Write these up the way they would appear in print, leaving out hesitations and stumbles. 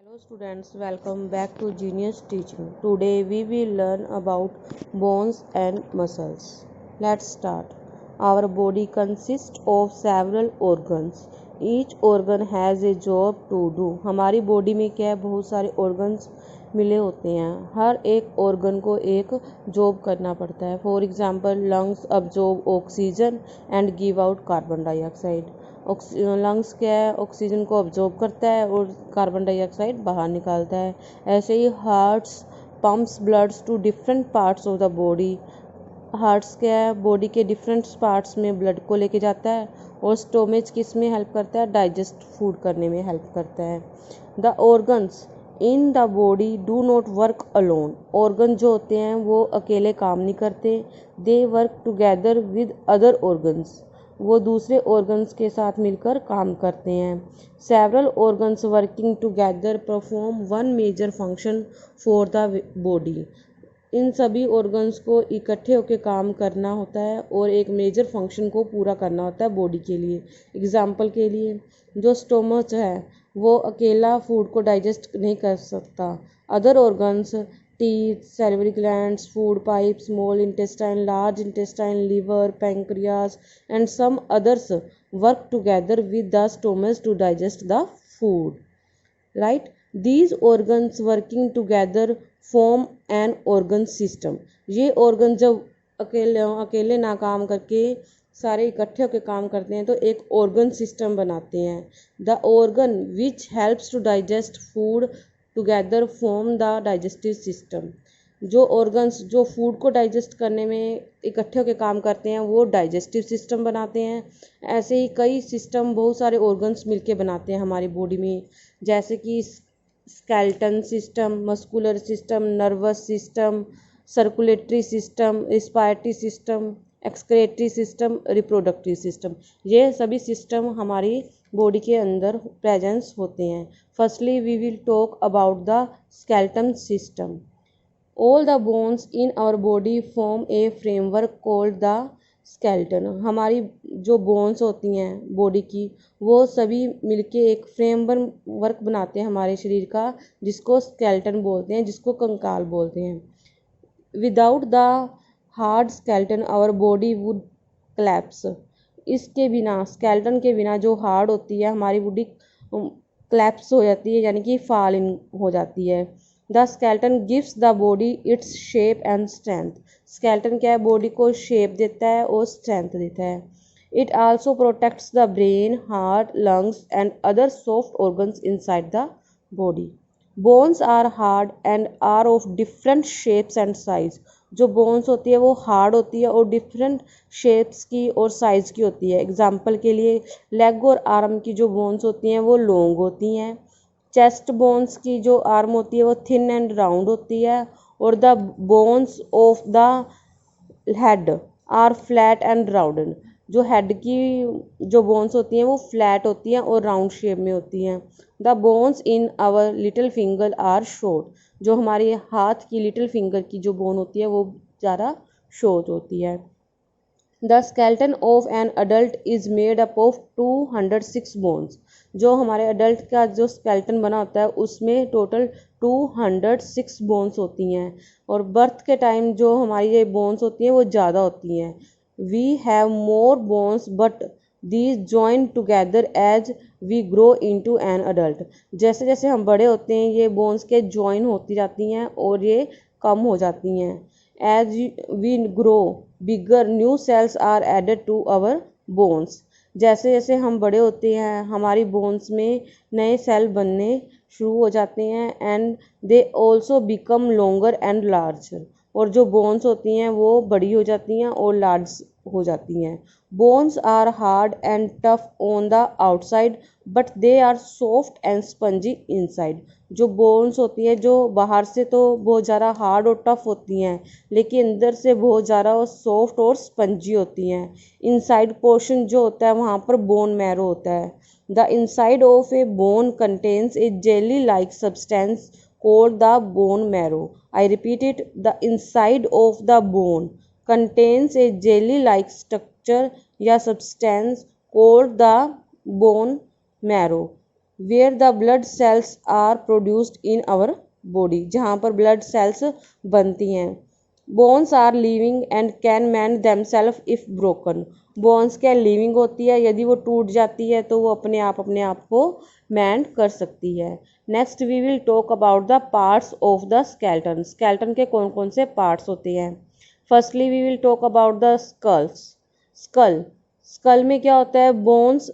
Hello students, welcome back to Genius Teaching. Today we will learn about bones and muscles. Let's start. Our body consists of several organs. Each organ has a job to do. हमारी body में क्या है, बहुत सारे organs मिले होते हैं. हर एक organ को एक job करना पड़ता है. For example, lungs absorb oxygen and give out carbon dioxide. Lungs क्या है, ऑक्सीजन को ऑब्जॉर्ब करता है और कार्बन डाइऑक्साइड बाहर निकालता है. ऐसे ही hearts pumps bloods to different parts of the body. Hearts क्या है, बॉडी के डिफरेंट पार्ट्स में ब्लड को लेके जाता है. और स्टोमेज किस में हेल्प करता है, डाइजेस्ट फूड करने में हेल्प करता है. The organs in the body do not work alone. Organ जो होते हैं वो अकेले काम नहीं करते. They work together with other organs. वो दूसरे ऑर्गन्स के साथ मिलकर काम करते हैं. Several organs working together perform one major function for the body. इन सभी ऑर्गन्स को इकट्ठे होकर काम करना होता है और एक मेजर फंक्शन को पूरा करना होता है बॉडी के लिए. एग्जाम्पल के लिए, जो स्टोमच है वो अकेला फूड को डाइजेस्ट नहीं कर सकता. Other organs teeth, salivary glands, food pipes, small intestine, large intestine, liver, pancreas, and some others work together with the stomach to digest the food. Right? These organs working together form an organ system. ये organ जब अकेले ना काम करके सारे इकट्ठे होकर काम करते हैं तो एक organ system बनाते हैं. The organ which helps to digest food together form the digestive system. जो ऑर्गन्स जो फूड को डाइजेस्ट करने में इकट्ठे होकर काम करते हैं वो डाइजेस्टिव सिस्टम बनाते हैं. ऐसे ही कई सिस्टम बहुत सारे ऑर्गन्स मिलके बनाते हैं हमारी बॉडी में, जैसे कि skeleton system, muscular system, nervous system, circulatory system, respiratory system, excretory system, reproductive system. ये सभी सिस्टम हमारी बॉडी के अंदर प्रेजेंस होते हैं. Firstly we will talk about the skeleton system. All the bones in our body form a framework called the skeleton. हमारी जो bones होती हैं बॉडी की वो सभी मिलके एक फ्रेमवर्क बनाते हैं हमारे शरीर का, जिसको स्केलेटन बोलते हैं, जिसको कंकाल बोलते हैं. Without the hard skeleton our body would collapse. इसके बिना, स्केलेटन के बिना जो हार्ड होती है हमारी बॉडी कोलैप्स हो जाती है, यानी कि फॉल इन हो जाती है. The skeleton gives the body its shape and strength. Skeleton क्या है, बॉडी को शेप देता है और स्ट्रेंथ देता है. It also protects the brain, heart, lungs and other soft organs inside the body. Bones are hard and are of different shapes and size. जो bones होती है वो हार्ड होती है और डिफरेंट शेप्स की और साइज़ की होती है. एग्जांपल के लिए, लेग और आर्म की जो बोन्स होती हैं वो लॉन्ग होती हैं. चेस्ट बोन्स की जो आर्म होती है वो थिन एंड राउंड होती है. और the bones of the head are flat and round. जो हेड की जो बोन्स होती हैं वो फ्लैट होती हैं और राउंड शेप में होती हैं. The bones in our little finger are short. जो हमारे हाथ की लिटिल फिंगर की जो बोन होती है वो ज़्यादा शॉर्ट होती है. The skeleton of an adult is made up of 206 bones. जो हमारे अडल्ट का जो स्केलेटन बना होता है उसमें टोटल 206 बोन्स होती हैं. और बर्थ के टाइम जो हमारी ये बोन्स होती हैं वो ज़्यादा होती हैं. We have more bones but these join together as we grow into an adult. जैसे जैसे हम बड़े होते हैं ये बोन्स के जॉइन होती जाती हैं और ये कम हो जाती हैं. As we grow bigger new cells are added to our bones. जैसे जैसे हम बड़े होते हैं हमारी बोन्स में नए सेल बनने शुरू हो जाते हैं. And they also become longer and large. और जो बोन्स होती हैं वो बड़ी हो जाती हैं और लार्ज हो जाती हैं. Bones are hard and tough on the outside but they are soft and spongy inside. जो बोन्स होती हैं जो बाहर से तो बहुत ज़्यादा हार्ड और टफ होती हैं लेकिन अंदर से बहुत ज़्यादा सॉफ्ट और स्पंजी होती हैं. इनसाइड पोर्शन जो होता है वहाँ पर बोन मैरो होता है. The inside of A bone contains A jelly like substance called the bone marrow. I repeat it, the inside of the bone contains a jelly-like structure या substance called the bone marrow. Where the blood cells are produced in our body, जहाँ पर blood cells बनती हैं। Bones are living and can mend themselves if broken, bones क्या living होती है, यदि वो टूट जाती है तो वो अपने आप को मैंड कर सकती है। Next we will talk about the parts of the skeleton, skeleton के कौन कौन से पार्ट्स होते हैं। Firstly we will talk about the skull, skull में क्या होता है, बोन्स,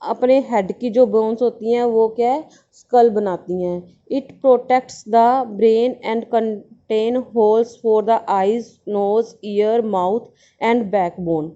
अपने हेड की जो बोन्स होती हैं वो क्या है, स्कल बनाती हैं। It protects the brain and contain holes for the eyes, nose, ear, mouth and backbone,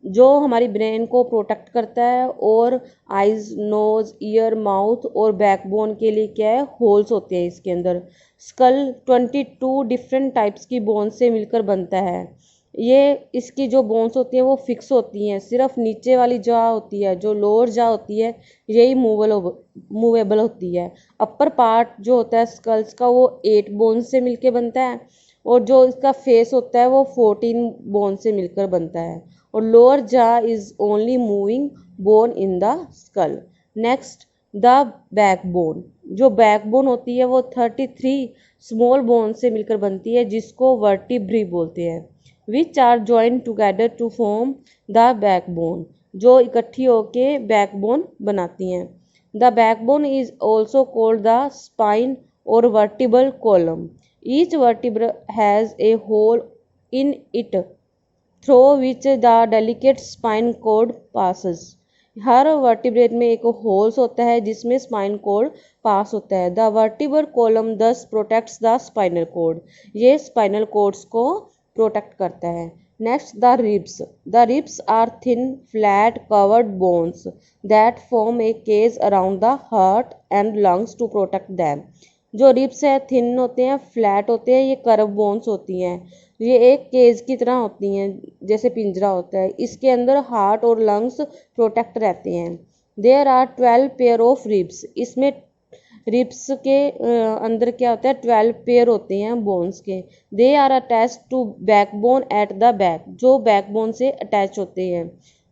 जो हमारी ब्रेन को प्रोटेक्ट करता है, और आइज, नोज, ईयर, माउथ और बैकबोन के लिए क्या है, होल्स होते हैं इसके अंदर। स्कल 22 डिफरेंट टाइप्स की बोन से मिलकर बनता है। ये इसकी जो बोन्स होती हैं वो फिक्स होती हैं, सिर्फ नीचे वाली जा होती है, जो लोअर जा होती है, यही मूवेबल होती है। अपर पार्ट जो होता है स्कल्स का वो 8 बोन्स से मिलकर बनता है, और जो इसका फेस होता है वो 14 बोन से मिलकर बनता है, और लोअर जा is only moving bone in the skull. Next the backbone, जो बैकबोन होती है वो 33 स्मॉल बोन से मिलकर बनती है, जिसको वर्टिब्री बोलते हैं। Which are join together to form the backbone, जो इकट्ठी होके बैकबोन बनाती हैं। The backbone is also called the spine और vertebral column. Each vertebra has a hole in it through which the delicate spine cord passes. हर vertebrate में एक holes होता है जिसमें स्पाइन कोड पास होता है। The vertebral column thus protects the spinal cord, ये स्पाइनल कोड्स को प्रोटेक्ट करता है। Next the ribs, the ribs are thin flat curved bones that form a cage around the heart and lungs to protect them. जो ribs है thin होते हैं, flat होते हैं, ये कर्व बोन्स होती हैं, ये एक केज की तरह होती हैं, जैसे पिंजरा होता है, इसके अंदर हार्ट और लंग्स प्रोटेक्ट रहते हैं। There are 12 pair of ribs, इसमें रिब्स के अंदर क्या होता है, 12 पेयर होते हैं बोन्स के। They are attach to backbone at the back, जो बैकबोन से अटैच होते हैं।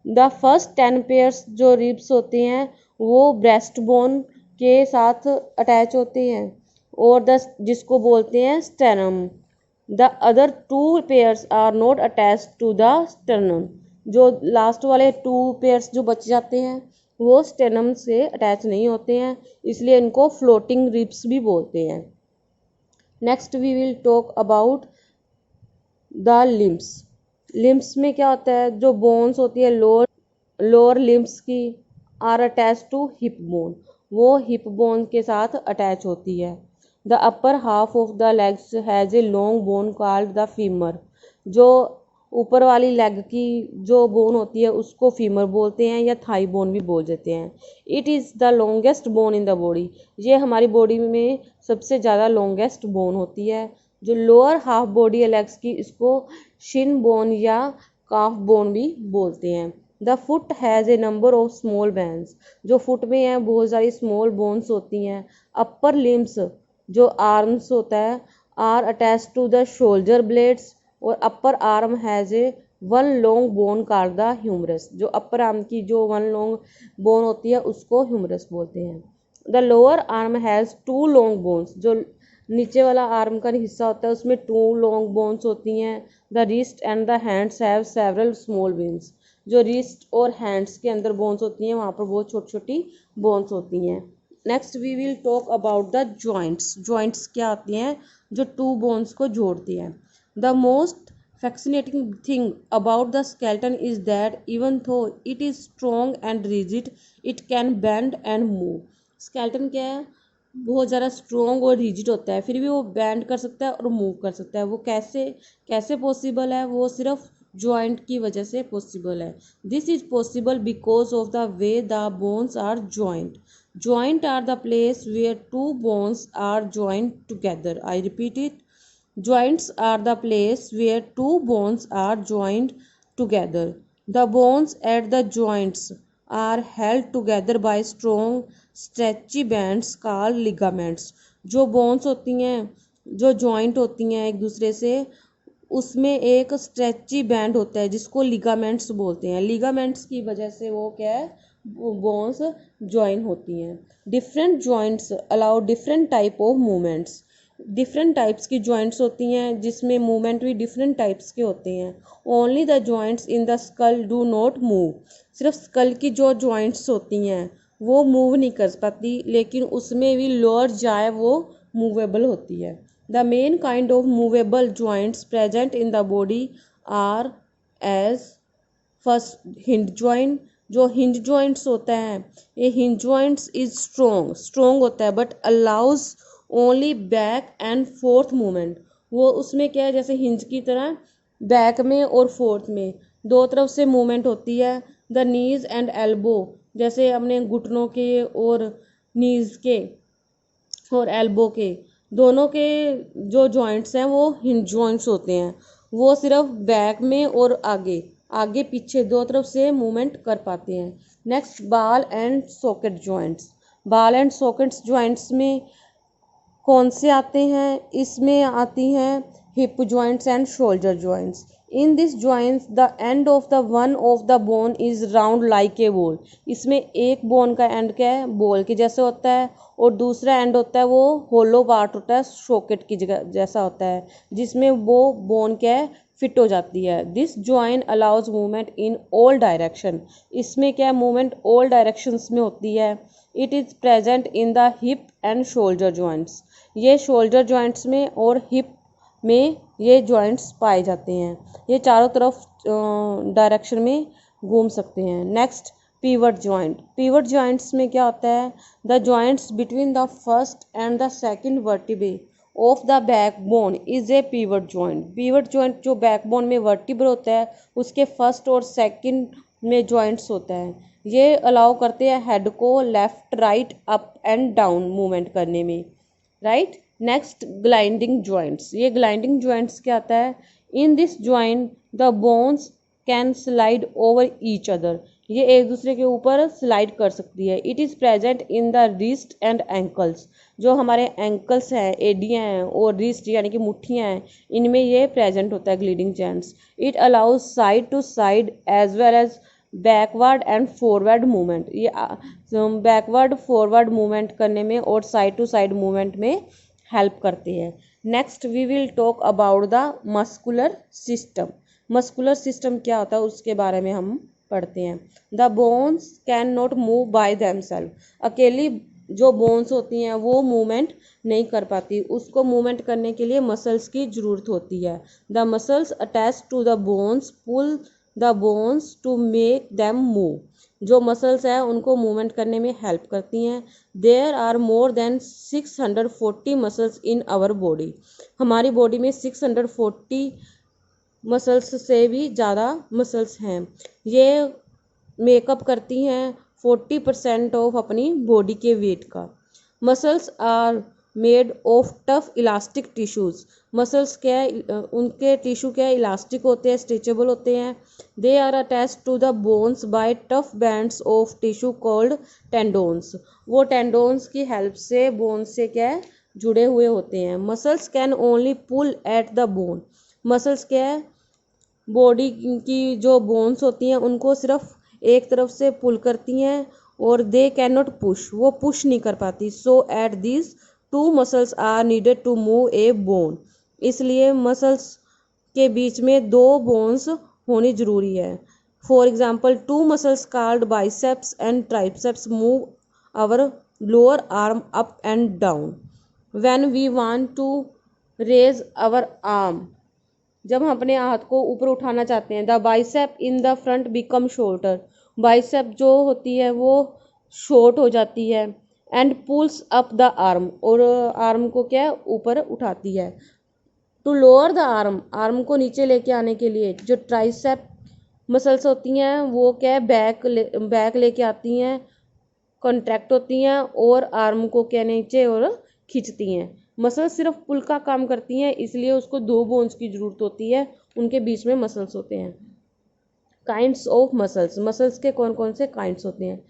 द फर्स्ट 10 पेयर्स जो रिब्स होते हैं वो ब्रेस्ट बोन के साथ अटैच होते हैं, और जिसको बोलते हैं sternum. The other 2 pairs are not attach to the sternum, जो लास्ट वाले 2 पेयर्स जो बच जाते हैं वो स्टेनम से अटैच नहीं होते हैं, इसलिए इनको फ्लोटिंग रिब्स भी बोलते हैं। Next we will talk about the limbs. Limbs में क्या होता है, जो बोन्स होती है लोअर लिम्स की are attach to hip bone, वो हिप बोन के साथ अटैच होती है। The upper half of the legs has a long bone called the femur, जो ऊपर वाली लेग की जो बोन होती है उसको फीमर बोलते हैं, या थाई बोन भी बोल देते हैं। It is the longest bone in the body, ये हमारी बॉडी में सबसे ज़्यादा लॉन्गेस्ट बोन होती है। जो लोअर हाफ बॉडी है लेग्स की, इसको शिन बोन या काफ बोन भी बोलते हैं। The foot has a number of small bones, जो फुट में है बहुत सारी स्मॉल बोन्स होती हैं। अपर लिम्स जो आर्म्स होता है are attach to the shoulder blades, और upper arm has a one long bone called the humerus, जो अपर आर्म की जो वन लॉन्ग बोन होती है उसको ह्यूमरस बोलते हैं। The lower arm has 2 long bones, जो नीचे वाला आर्म का हिस्सा होता है उसमें 2 लॉन्ग बोन्स होती हैं। The wrist and the hands have several small bones, जो रिस्ट और हैंड्स के अंदर बोन्स होती हैं वहाँ पर बहुत छोटी छोटी बोन्स होती हैं। Next we will talk about the joints. Joints क्या होती हैं, जो 2 बोन्स को जोड़ती हैं। The most fascinating thing about the skeleton is that even though it is strong and rigid, it can bend and move. skeleton क्या है, बहुत ज़्यादा स्ट्रॉन्ग और रिजिड होता है, फिर भी वो बैंड कर सकता है और मूव कर सकता है। वो कैसे पॉसिबल है, वो सिर्फ जॉइंट की वजह से पॉसिबल है। This is possible because of the way the bones are joint. Joint are the place where 2 bones are joint together. I repeat it, joints are the place where 2 bones are joined together. The bones at the joints are held together by strong stretchy bands called ligaments. जो bones होती हैं, जो joint होती हैं एक दूसरे से, उसमें एक स्ट्रेची बैंड होता है जिसको लिगामेंट्स बोलते हैं। लिगामेंट्स की वजह से वो क्या है, बोन्स ज्वाइन होती हैं। Different joints allow different type of movements. Different types की जॉइंट्स होती हैं जिसमें मूवमेंट भी डिफरेंट टाइप्स के होते हैं। Only the joints in the skull do not move. सिर्फ स्कल की जो जॉइंट्स होती हैं वो मूव नहीं कर पाती, लेकिन उसमें भी लोअर जाए वो मूवेबल होती है। The main kind of movable joints present in the body are as first hinge joint. जो हिंज जॉइंट्स होता है, ये हिंज जॉइंट्स इज स्ट्रोंग होता है but allows only back and forth movement. वो उसमें क्या है, जैसे हिंज की तरह बैक में और फोर्थ में दो तरफ से मूवमेंट होती है। द नीज एंड एल्बो, जैसे अपने घुटनों के और नीज के और एल्बो के दोनों के जो जॉइंट्स हैं वो हिंज जॉइंट्स होते हैं। वो सिर्फ बैक में और आगे आगे पीछे दो तरफ से मूवमेंट कर पाते हैं। नेक्स्ट, बाल एंड सॉकेट जॉइंट्स। बाल एंड सॉकेट्स जॉइंट्स में कौन से आते हैं? इसमें आती हैं hip joints and shoulder joints. In this joints the end of the one of the bone is round like a ball. इसमें एक बोन का एंड क्या है, बॉल के जैसे होता है, और दूसरा एंड होता है वो होलो पार्ट होता है, सॉकेट की जगह जैसा होता है, जिसमें वो बोन क्या है, फिट हो जाती है। This joint allows movement in all direction. इसमें क्या है, मूवमेंट ऑल डायरेक्शंस में होती है। It is present in the hip and shoulder joints. ये शोल्डर जॉइंट्स में और हिप में ये जॉइंट्स पाए जाते हैं। ये चारों तरफ डायरेक्शन में घूम सकते हैं। Next, pivot joint. Pivot joints में क्या होता है, the joints between the first and the second vertebrae of the backbone is a pivot joint. Pivot joint जो बैकबोन में वर्टिब्रे होता है उसके फर्स्ट और सेकंड में जॉइंट्स होता है। ये अलाउ करते हैं हेड को left right up and down movement करने में, राइट। Next, gliding joints. ये ग्लाइंडिंग जॉइंट्स क्या आता है, in this joint the bones can slide over each other. ये एक दूसरे के ऊपर स्लाइड कर सकती है। It is present in the wrist and ankles. जो हमारे एंकल्स हैं, एडियाँ हैं, और रिस्ट यानी कि मुट्ठियाँ हैं, इनमें ये प्रेजेंट होता है gliding joints. It allows side to side as well as backward and forward movement. ये बैकवर्ड फॉरवर्ड मूवमेंट करने में और साइड टू साइड मूवमेंट में हेल्प करते हैं। Next, we will talk about the muscular system. Muscular system क्या होता है उसके बारे में हम पढ़ते हैं। The bones can not move by themselves. अकेली जो बोन्स होती हैं वो मूवमेंट नहीं कर पाती, उसको मूवमेंट करने के लिए मसल्स की ज़रूरत होती है। The muscles attach to the bones pull the bones to make them move. जो मसल्स हैं उनको मूवमेंट करने में हेल्प करती हैं। There are more than 640 muscles in our body. हमारी बॉडी में 640 मसल्स से भी ज़्यादा मसल्स हैं। ये मेकअप करती हैं 40% ऑफ अपनी बॉडी के वेट का। Muscles are made of tough elastic tissues. Muscles क्या है, उनके टिश्यू क्या है, इलास्टिक होते हैं, स्ट्रेचेबल होते हैं। They are attach to the bones by tough bands of tissue called tendons. वो टेंडोन्स की हेल्प से बोन्स से क्या है, जुड़े हुए होते हैं। Muscles can only pull at the bone. Muscles क्या है, बॉडी की जो बोन्स होती हैं उनको सिर्फ एक तरफ से पुल करती हैं, और दे कैन नॉट पुश, वो पुश नहीं कर पाती। So at this two muscles are needed to move a bone. इसलिए मसल्स के बीच में दो बोन्स होनी ज़रूरी है। For example, two muscles called biceps and triceps move our lower arm up and down when we want to raise our arm. जब हम अपने हाथ को ऊपर उठाना चाहते हैं, the bicep in the front become shorter. Bicep जो होती है वो शॉर्ट हो जाती है। And pulls up the arm, और आर्म को क्या ऊपर उठाती है। To lower the arm, arm को नीचे लेके आने के लिए जो ट्राइसेप मसल्स होती हैं वो क्या है, बैक लेके आती हैं, कॉन्ट्रैक्ट होती हैं, और आर्म को क्या नीचे और खींचती हैं। मसल्स सिर्फ पुल का काम करती हैं, इसलिए उसको दो बोन्स की ज़रूरत होती है, उनके बीच में मसल्स होते हैं। Kinds of muscles. मसल्स के कौन कौन से काइंड्स होते हैं?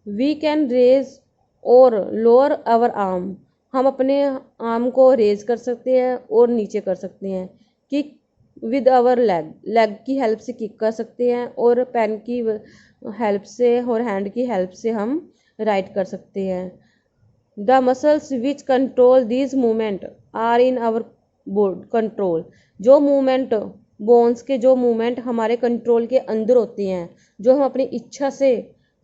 वी कैन रेज और लोअर आवर आर्म। हम अपने आर्म को रेज कर सकते हैं और नीचे कर सकते हैं। किक विद आवर लेग की हेल्प से किक कर सकते हैं, और पेन की हेल्प से और हैंड की हेल्प से हम राइट कर सकते हैं। The muscles which control this movement are in our control. जो मूवमेंट बोन्स के जो मूवमेंट हमारे कंट्रोल के अंदर होते हैं, जो हम अपनी इच्छा से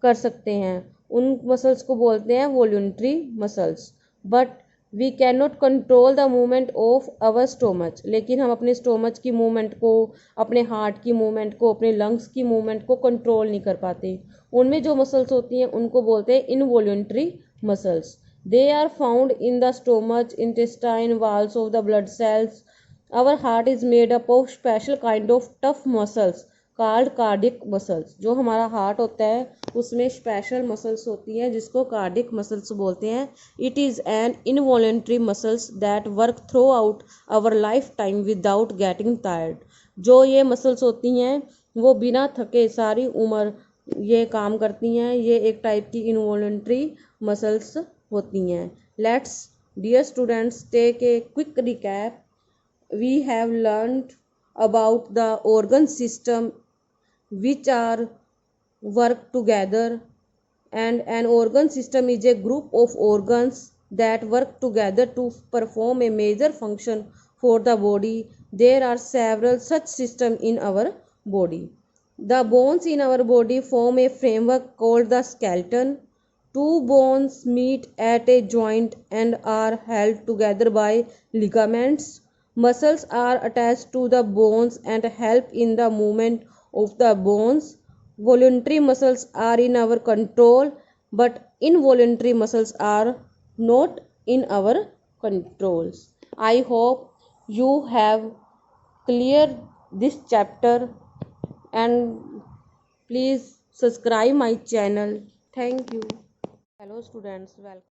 कर सकते हैं, उन मसल्स को बोलते हैं voluntary muscles. But we can not control the movement of our stomach. लेकिन हम अपने स्टोमच की मूवमेंट को, अपने हार्ट की मूवमेंट को, अपने लंग्स की मूवमेंट को कंट्रोल नहीं कर पाते। उनमें जो मसल्स होती हैं उनको बोलते हैं involuntary muscles. They are found in the stomach, intestine, walls of the blood cells. Our heart is made up of special kind of tough muscles called cardiac muscles. जो हमारा हार्ट होता है उसमें स्पेशल मसल्स होती हैं जिसको cardiac muscles बोलते हैं। It is an involuntary muscles that work throughout our lifetime without getting tired. जो ये मसल्स होती हैं वो बिना थके सारी उम्र ये काम करती हैं। ये एक टाइप की इनवॉल्यूंटरी मसल्स होती हैं। Let's dear students take a quick recap. We have learned about the organ system which are work together, and an organ system is a group of organs that work together to perform a major function for the body. There are several such systems in our body. The bones in our body form a framework called the skeleton. Two bones meet at a joint and are held together by ligaments. Muscles are attached to the bones and help in the movement of the bones. Voluntary muscles are in our control, but involuntary muscles are not in our controls. I hope you have cleared this chapter, and please subscribe my channel. Thank you. Hello students, welcome.